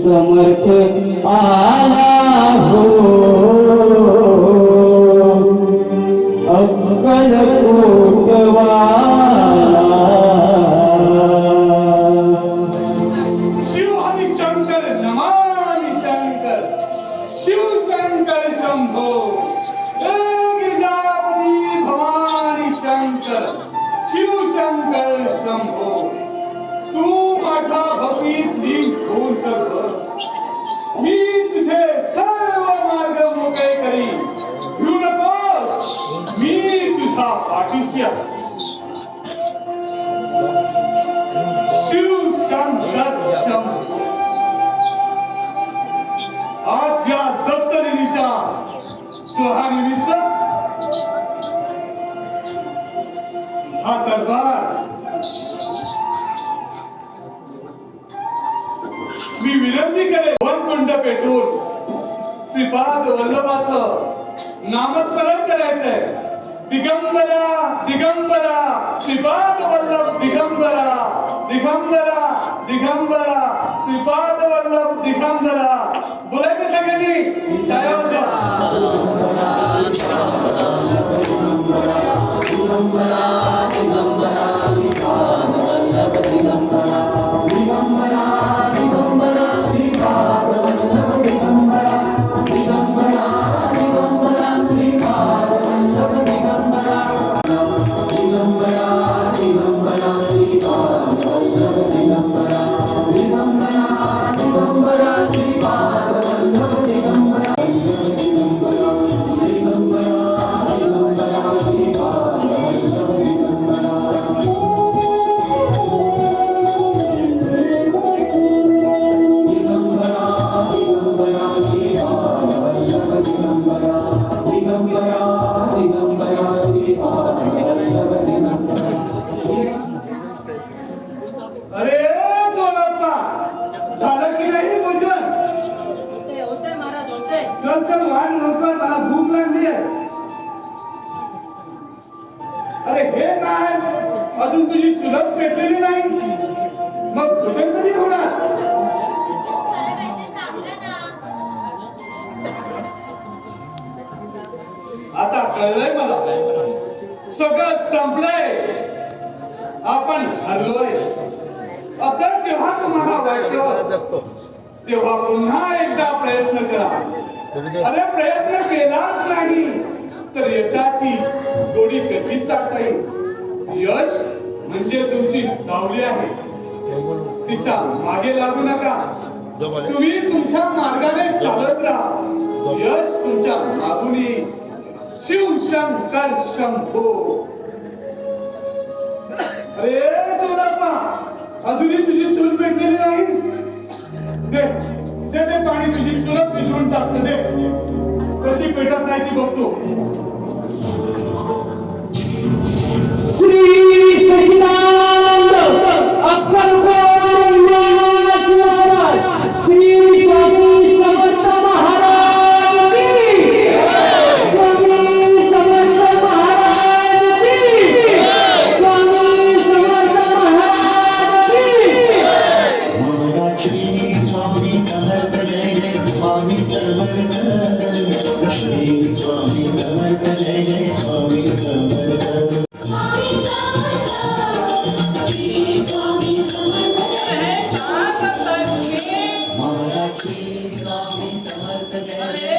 समर्थ आला हो अक्कलकोटवाला शिव हरी शंकर नमामि शंकर शिव शंकर शंभो गिरिजापति भवानी शंकर शिव शंकर शंभो तू माझा भक्तीत लीन होऊन कर मी तुझे सर्व मार्ग मोकळे करी घेऊ नकोस मी तुझा पाठीशी आहे शिव शंकर शंभो आज या दत्तदिनीच्या सोहळ्यानिमित्त हा दरबार मी विनंती करेन वनकुंड पेटून श्रीपाद वल्लभाचं नामस्मरण करायचंय दिगंबरा दिगंबरा श्रीपाद वल्लभ दिगंबरा दिगंबरा दिगंबरा श्रीपाद वल्लभ दिगंबरा बोलायचं सगळ्यांनी टाळ्या वाजवा दिगंबरा दिगंबरा दिगंबरा श्रीपाद वल्लभ दिगंबरा दिगंबरा दिगंबरा श्रीपाद वल्लभ दिगंबरा दिगंबरा दिगंबरा श्रीपाद वल्लभ दिगंबरा दिगंबरा दिगंबरा श्रीपाद वल्लभ दिगंबरा दिगंबरा दिगंबरा श्रीपाद वल्लभ दिगंबरा अजून तुझी चुलत पेटलेली नाही, मग भोजन कधी होणार? खरं काय ते सांगा ना. आता कळलंय मला, सगळं संपलंय, आपण हरलोय असं तेव्हा तुम्हाला वाटलं, तेव्हा पुन्हा एकदा प्रयत्न करा. अरे प्रयत्न केलाच नाही तर यशाची गोडी कशी चालता येईल? यश म्हणजे तुमची सावली आहे, तिच्या मागे लागू नका. तुम्ही तुमच्या मार्गाने चालत राहा, यश तुमच्या मागून येईल. शिव शंकर शंभो. अरे चोराप्पा, अजूनही तुझी चूल पेटलेली नाही. दे दे दे पाणी, तुझी चुलत विझवून टाकतो. दे, कशी पेटत नाही ती बघतो. श्री सच्चिदानंद अक्कलकोट विलास महाराज, श्री स्वामी समर्थ महाराज की, स्वामी समर्थ महाराज की, स्वामी समर्थ महाराज की. श्री स्वामी समर्थ जय जय स्वामी समर्थ, श्री स्वामी समर्थ जय जय स्वामी समर्थ. स्वामी समर्थ, श्री स्वामी समर्थ जय. मारा श्री स्वामी समर्थ जय जय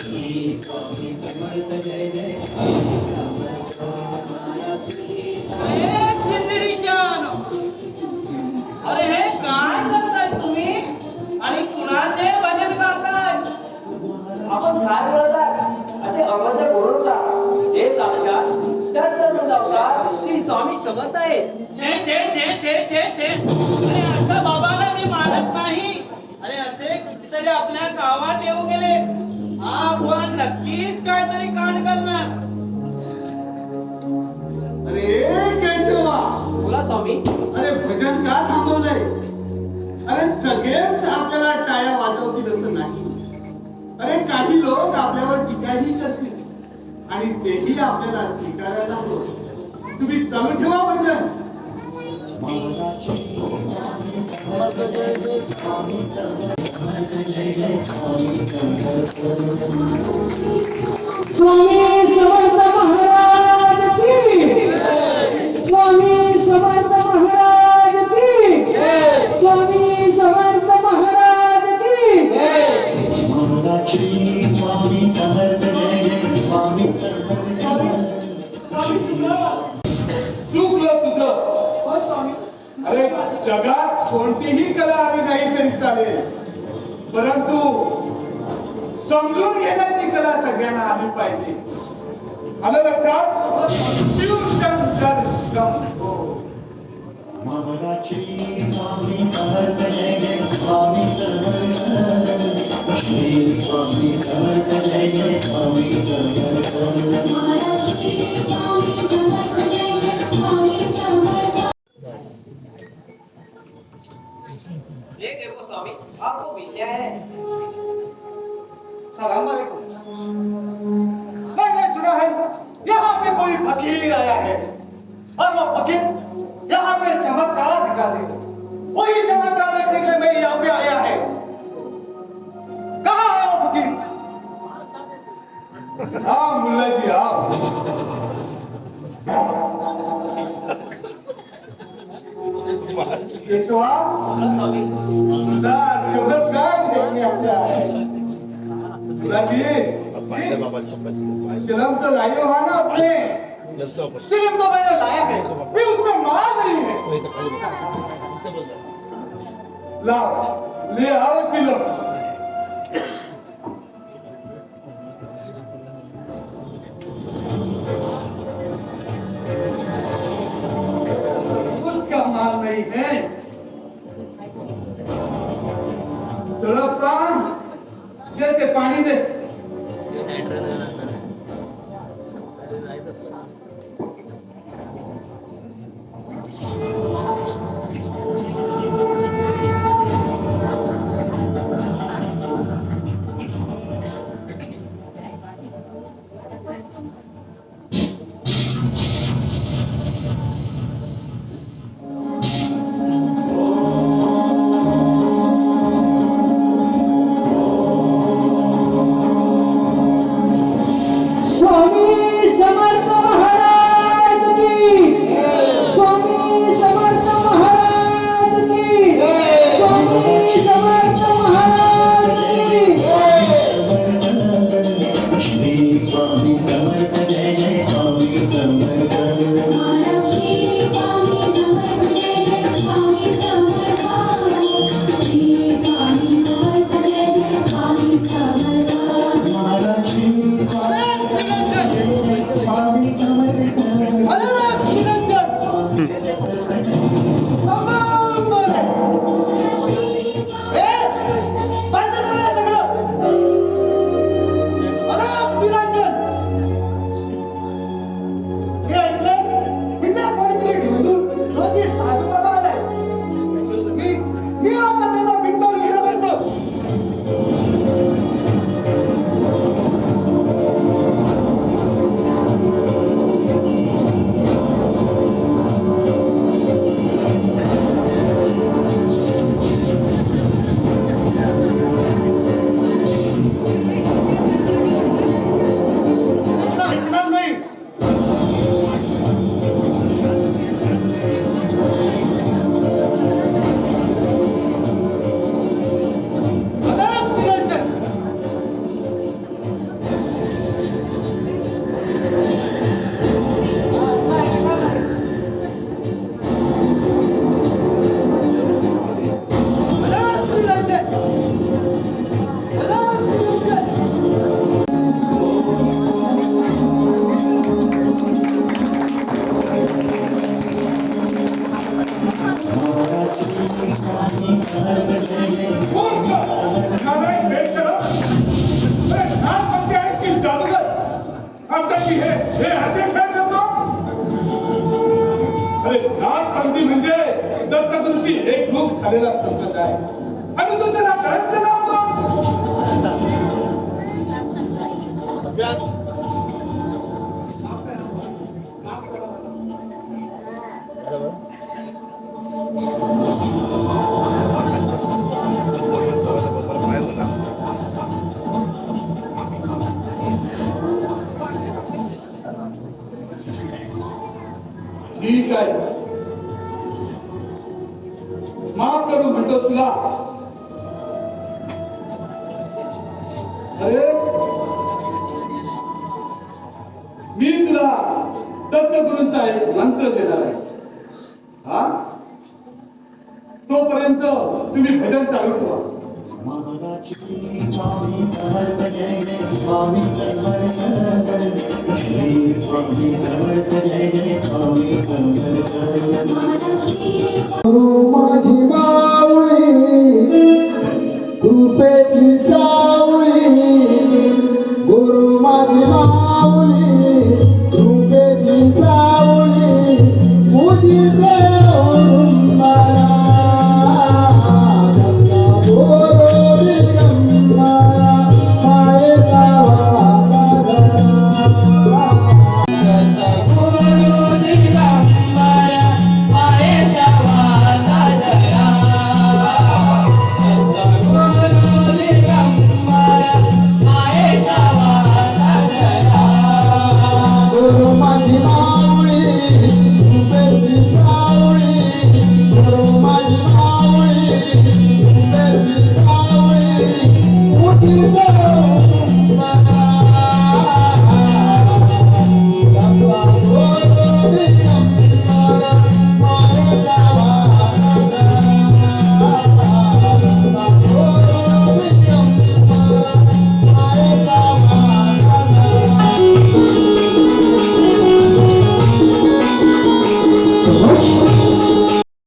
श्री स्वामी समर्थ जय जय स्वामी समर्थ. मारा श्री अरे हे काय करताय तुम्ही आणि कुणाचे भजन करताय? आपण काय बोलताय? असे अभद्र बोलू नका. हे साक्षात दत्त अवतार श्री स्वामी समर्थ आहे. छे छे छे छे छे छे. अरे अशा बाबाला मी मानत नाही. अरे असे कितीतरी आपल्या गावात येऊन गेले. हा बुवा नक्कीच काहीतरी कांड करणार. अरे केशवा, बोला स्वामी. अरे भजन का थांबवलंय? अरे सगळेच आपल्याला टाळ्या वाजवतील असं नाही. अरे काही लोक आपल्यावर टीकाही करतील आणि तेही आपल्याला स्वीकारायला हवं. तुम्ही चालू ठेवा भजन. मारा श्री स्वामी समर्थ जय जय स्वामी समर्थ जय जय स्वामी समर्थ. स्वामी समर्थ महाराज की, स्वामी समर्थ महाराज की, स्वामी समर्थ महाराज की. मारा श्री स्वामी समर्थ जय जय स्वामी समर्थ. चुकलं तुझं. अरे जगात कोणतीही कला आली नाही तरी चालेल, परंतु समजून घेण्याची कला सगळ्यांना आली पाहिजे. आलं लक्षात? शिव शंकर शंभो. मारा श्री स्वामी समर्थ जय जय स्वामी समर्थ, श्री स्वामी समर्थ जय जय स्वामी समर्थ. महाराज श्री स्वामी समर्थ जय जय स्वामी समर्थ. ये देखो स्वामी, आपको मिलने आए हैं. सलाम वालेकुम. मैंने सुना है यहाँ पे कोई फकीर आया है और वो फकीर यहाँ पे चमत्कार दिखा दे. वही चमत्कार देखने के लिए मैं यहाँ पे आया है. कहाँ है वो फकीर? हा मुल्लाजी हा. केशवा, तुझा चमत्कार देखणे आपल्या आहे. मुलाजी, शर्म तो लाइयो हा ना अपने. सिर्फ तो मैंने लाया है, भी उसमें माल नहीं है. लाव, ले आओ चिलम. कुछ का माल नहीं है. चलो काम, दे पानी दे. झालेला संकट आहे आणि तो त्याला करंट लावतो. ठीक आहे, माफ करू म्हणतो तुला. अरे मी तुला दत्तगुरूंचा एक मंत्र देणार आहे. हा, तोपर्यंत तुम्ही भजन चालू ठेवा. महाराज स्वामी समर्थ जय जय स्वामी समर्थ श्री स्वामी समर्थ जय जय स्वामी समर्थ महाराष्ट्री गुरु माझी माऊली कृपेची